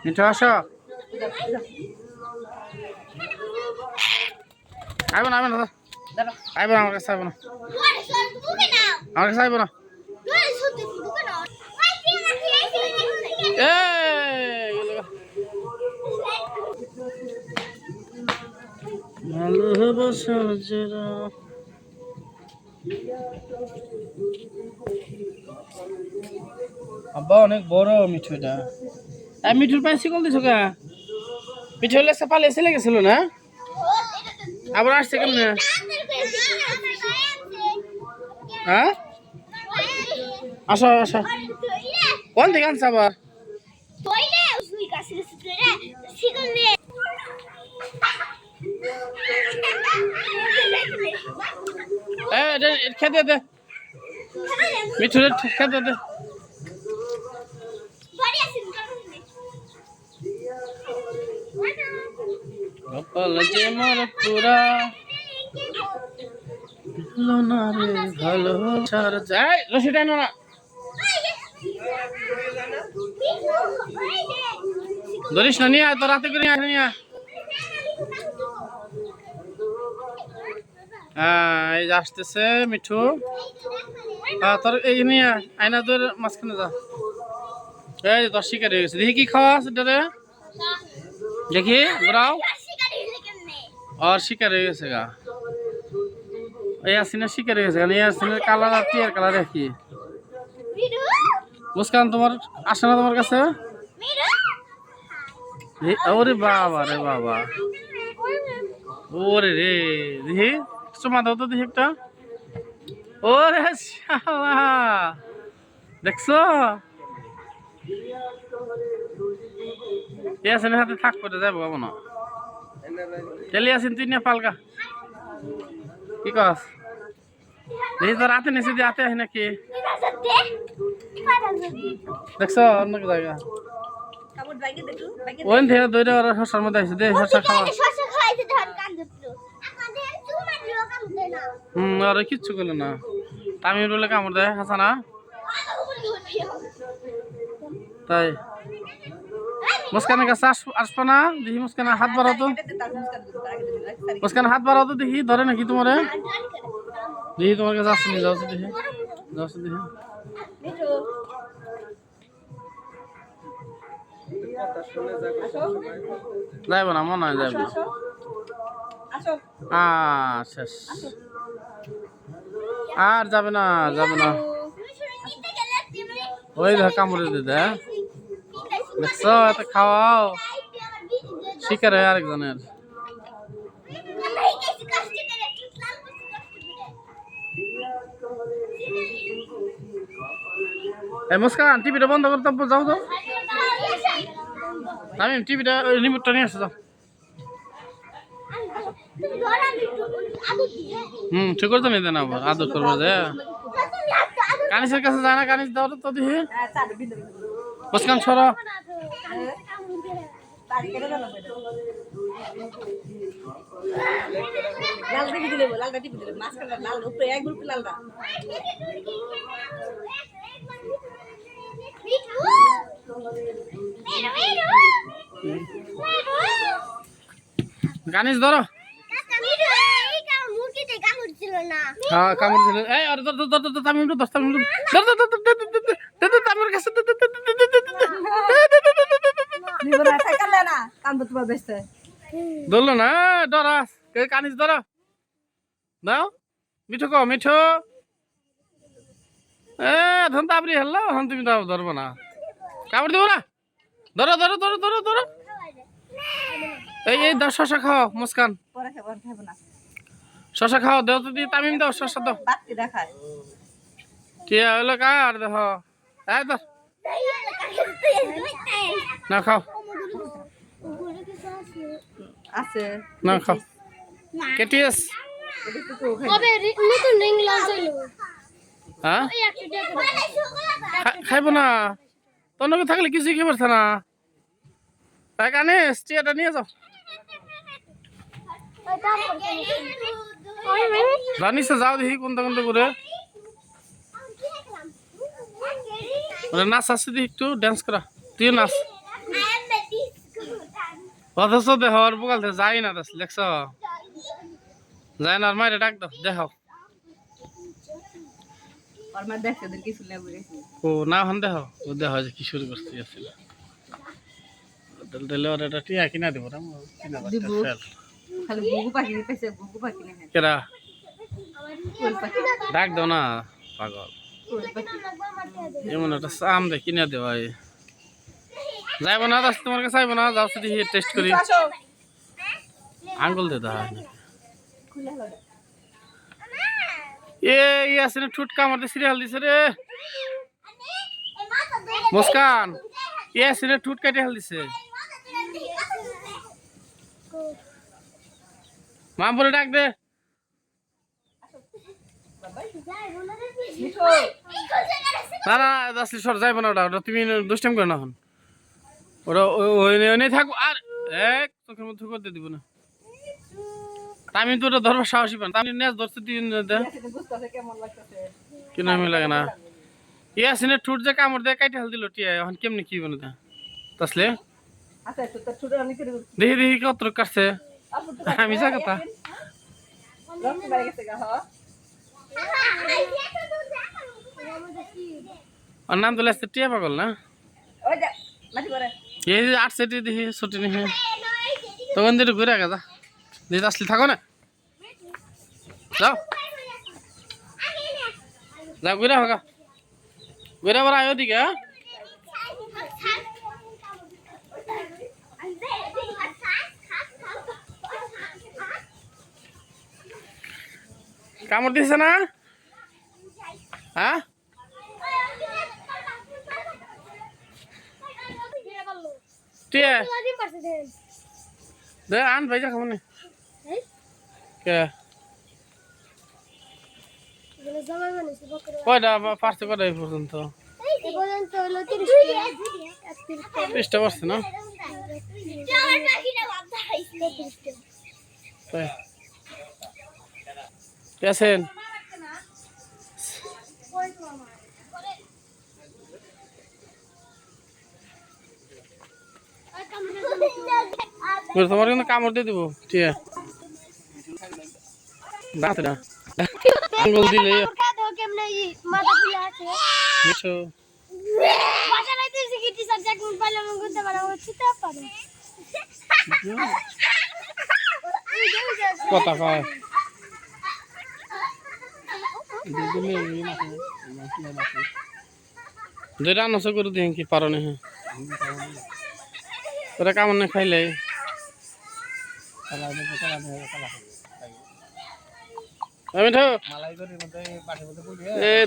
মিঠু আসো। আইব না আইব না আমার কাছে আইব না আমার কাছে আইব না। আব্বা অনেক বড় মিঠুটা। মিঠুর পায়ে শিকল দিছো কা? মিঠু হলে পালে এসে লেগেছিল না? আবার আসছে কেমনে? হ্যাঁ আসো আসো। কোন থেকে আনছে আবার? খেতে দে মিঠুর খেতে দে। কপাল যে মোর পুরা না রে ভালো ছাড় যায় রশি টানো না। ধরিস না নিয়ে তো রাতে করে নিয়ে। হ্যাঁ এই যে আসতেছে মিঠু। তোর এই নিয়ে আয়না তোর মাঝখানে যা। এই তোর শিকার হয়ে গেছে। দেখি কি খাওয়া আছে দেখি ঘোরাও। আর শিকার হয়ে গেছে গা। এই আসিনের শিকার হয়ে গেছে। এই আসিনের কালার আর টিয়ার কালার একই। মুস্কান তোমার আসে না তোমার কাছে? ওরে বাবা রে বাবা। ওরে রে দেখি চুমা দাও তো দেখি একটা। ওরে শালা দেখছো? ইয়াসিনের হাতে থাক করে যাবো বাবু না। চলে আসিন তুই না পালকা। কি কস? দেখি তো রাতে নিচে দিয়ে হাতে আসি নাকি? দেখছো অন্য জায়গা? ওই থেকে দইটা ওরা শসার মধ্যে আসছে। দে শসা খাওয়া। আর কিচ্ছু করলো না। তামির বলে কামড় দেয় হাসানা। তাই মুস্কানের কাছে আসবো না? দেখি মুস্কানের হাত বাড়াও তো। মুস্কানের হাত বাড়াও তো দেখি ধরে নাকি তোমারে। দেখি তোমার কাছে আসছে নি। যাও দেখি যাও দেখি। যাইব না মনে হয় যাইব না। শেষ আর যাবে না যাবে না। ওই ধর কামড়ে দিদা দেখছো এত খাওয়াও শিকার হয় আরেকজনের। মুস্কান টিভিটা বন্ধ করতে যাও তো। আমি টিভিটা রিমোটটা নিয়ে আসো যাও। ঠিক করতে নিতে না আবার আদর করবো যে। কানিসের কাছে যায় না? কানিস দাও তো দেখি। মুস্কান সরো। কানিস ধরো। হ্যাঁ কামড় দিল। এই আরে ধর ধর ধর তামিম ধর তামিম ধর ধর ধর ধর ধর তামিমের কাছে ধরলো না ডরাস কানিস ধরো দাও মিঠু কো মিঠু। ধন তাপরি হেললো হন তুমি তাও ধরবো না কামড় দেবো না। ধরো ধরো ধরো ধরো ধরো। এই এই দাও শশা খাও মুস্কান। শশা খাও দাও তো দিয়ে তামিম দাও শশা দাও। কি হলো কার দেখো এই ধর না খাও না খাও কেটিএস। হ্যাঁ খাইব না তোর থাকলে কিছুই খেয়ে পারছে না তাই কানে স্টিয়াটা নিয়ে যাও জানিস যাও দেখি কোনটা কোনটা করে নাচ আসছে দেখি একটু ড্যান্স করা তুইও নাচ অথচ দেহ আর বোকাল যাই না দেখছ যায় না আর মায়ের ডাক দাও দেখাও ও না হন দেহ ও দেহ যে কি শুরু করতে আসছিল দিলে ওর এটা টিয়া কিনা দিব না কেরা ডাক দাও না পাগল এমন একটা আম দে কিনে দেওয়া যাইব না তোমার কাছে চাইব না যাও শুধু টেস্ট করি আঙ্গুল দে দেখা এ আছে না ঠুট কামড় সিরিয়াল দিছে রে মুস্কান এ আছে না ঠুট কাটে হাল দিছে মা বলে ডাক দে না না আসলে সর যাইব না ওটা তুমি দুষ্টাম করো না এখন ওরা ওই থাকবো আর এক চোখের মধ্যে করতে দিব না আমি তো ওটা ধরবার সাহসী পান আমি নেচ ধরতে দিন কেন আমি লাগে না ইয়ে আছে না ঠুট যে কামড় দিয়ে কাইটে হাল দিল টিয়া এখন কেমনি কি বলে তাসলে দেখি দেখি কত কাটছে আমি যা কথা আর নাম তো লাগছে টিয়া পাগল না এই যে 8 সেটি দেখি ছুটি নিয়ে তখন দিকে ঘুরে গেছা দিদি আসলে থাকো না যাও যাও ঘুরে হোক ঘুরে আবার আয় ওদিকে কামড় দিছে না হ্যাঁ দে আন ভাই যা খামনে কে কয়টা পারছে কয়টা এই পর্যন্ত 30টা পারছে না আছেন তোমার কিন্তু কামড় দিয়ে দিব ঠিক আছে না আঙ্গুল দিলে কথা কয় যেটা নষ্ট করে দিই কি পারো না তোরা কামড় না খাইলে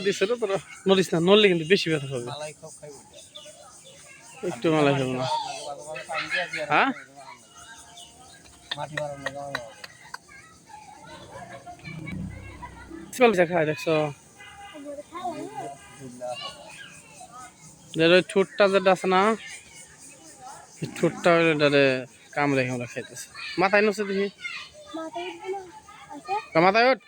দিছে তোরা নড়িস না নড়লে কিন্তু বেশি ব্যথা হবে একটু মালাই খাবো না হ্যাঁ খাই দেখছো ঠোঁটটা যেটা আছে না ঠোঁটটা কামড়ে কামড়ে খাইতেছে মাথায় নছে দেখি মাথায় ওঠ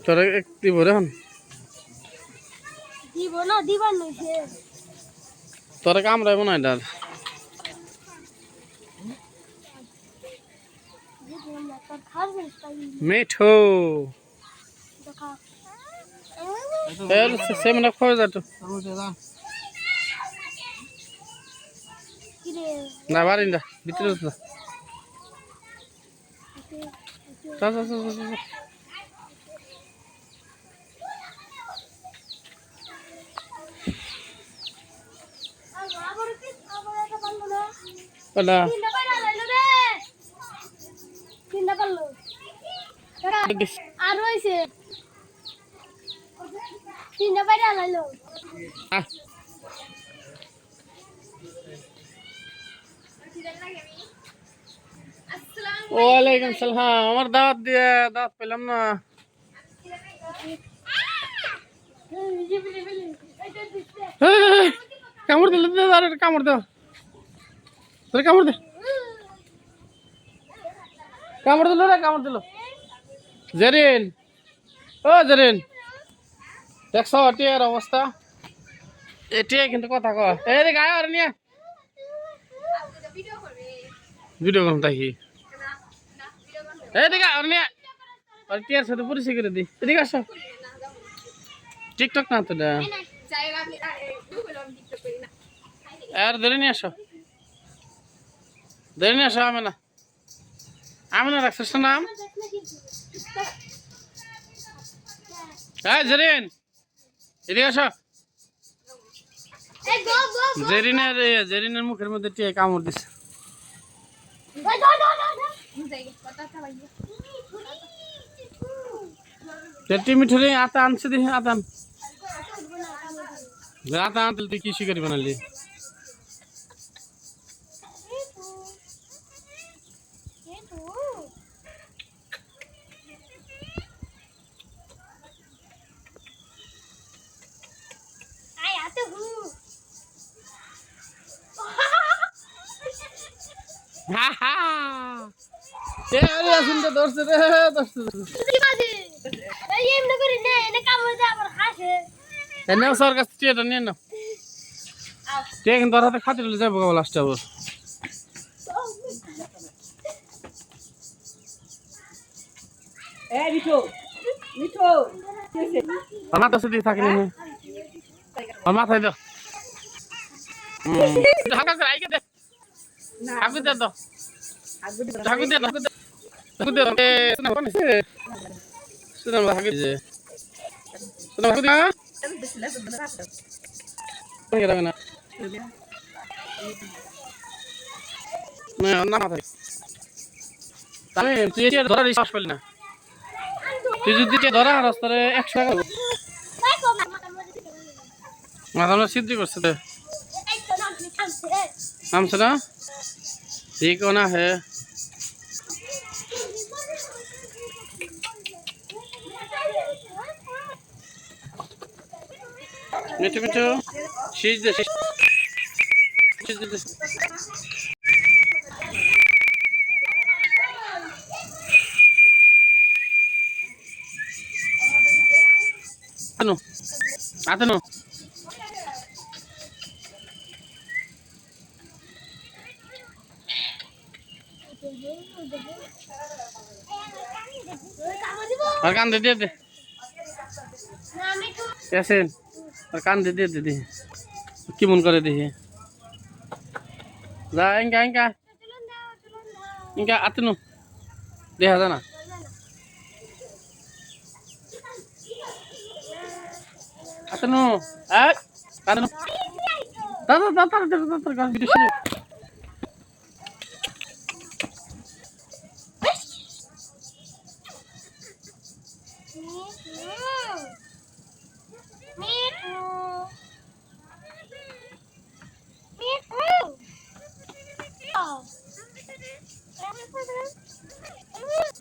তোরা দিব রে তোরা কামড়াইব না এটা মিঠো সেমনা খোঁজ যাতো না বারিন্দা ভিতরে আর হইছে তিনটা বাইরে আলাইলো ওয়ালাইকুম সালাম আমার দাওয়াত দিয়ে দাওয়াত পেলাম না কামড় দিল কামড় দাও তোর কামড় দে কামড় দিল রে কামড় দিল জেরিন ও জেরিন দেখছ টিয়ার অবস্থা এটিয়া কিন্তু কথা কয় এই রে গায় আর নিয়ে ভিডিও করুন তাই এই দিকে আর নিয়ে আর টিয়ার সাথে পরিচয় করে দি এদিকে আসো টিকটক না তো না আর ধরে নিয়ে আসো ধরে নিয়ে আসো আমি না রাখছিস নাম হ্যাঁ জেরিন এদিকে আসো জেরিনের মুখের মধ্যে টিয়া কামড় দিছে মিঠুরে আতা আনছে দেখি আতা আনতে তুই কি শিকারি বানালি খাতে যাবো লাস্ট থাকিনি মাথায় দাও ঠাকুর দে দাও ঠাকুর দে ঠাকুর দে তুই ধরার শ্বাস পেলি না তুই যদি ধরা রাস্তায় 100 টাকা মাথা সিদ্ধি করছে তো নামছে না ঠিক না হে মিঠু মিঠু শীষ দে আতনো আর কান দিয়ে দে ইয়াসিন আর কান দিয়ে দে কি মন করে দেখি যা ইনকা আতনো দেখা যায় না আতনো আতনো দাদা ভিডিও শুরু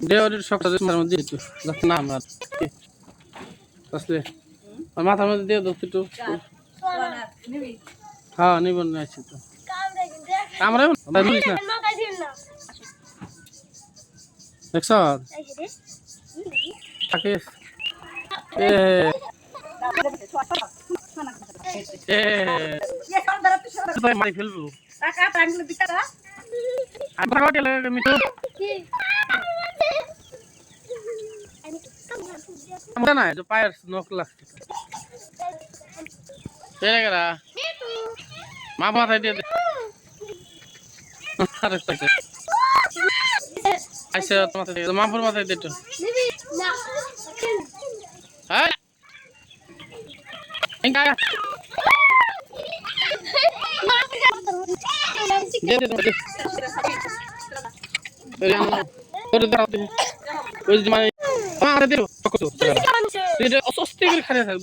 দেওয়ারের সকালে মাথার মধ্যে একটু না আমার আসলে মাথার মধ্যে দিয়ে দোস্ত একটু হ্যাঁ নিব না আছে তো আমরা বুঝিস না দেখছ থাকিস মারি ফেলবো মিঠু না পায়ের নখ লাগছে মা মাথায় দিয়ে আচ্ছা মাথায় দিয়ে মাপুর মাথায় দিয়ে হ্যাঁ মানে আরে দিও কত তুই অস্বস্তি করে খারে থাক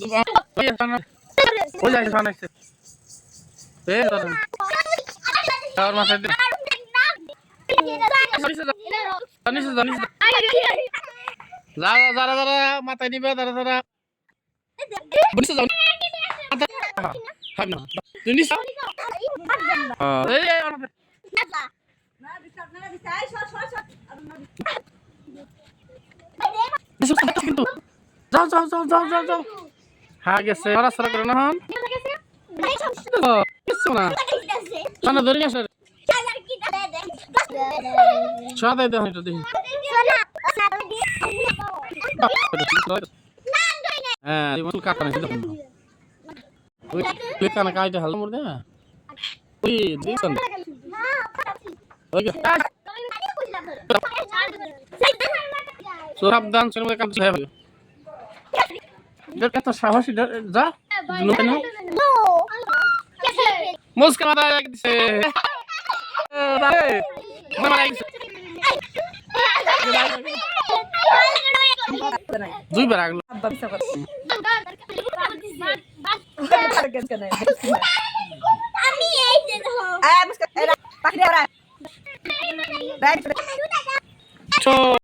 ওই যাই বানাইছে এ দাদা আর মাথায় দে জানিস যারা যারা মাথায় নিবে তারা তারা বুঝছ যাও খাবি না তুই নিস এই কিন্তু যাও যাও যাও যাও যাও যাও হ্যাঁ গেছে নড়াচড়া করে না হন কিছু না না ধরে নিয়ে আসে সাদাই দেখ এটা দেখি হ্যাঁ চুল কাটা নাই দেখুন তুই কানা কাইটা হাল মোর দে ওই দেখছেন ওই সাবধান ছেলে কাম চাই ভাই এত সাহসী যা মুস্কা মারা দিছে দুইবার আগলো আমি এই যে মুস্কা পাখি ওরা ছো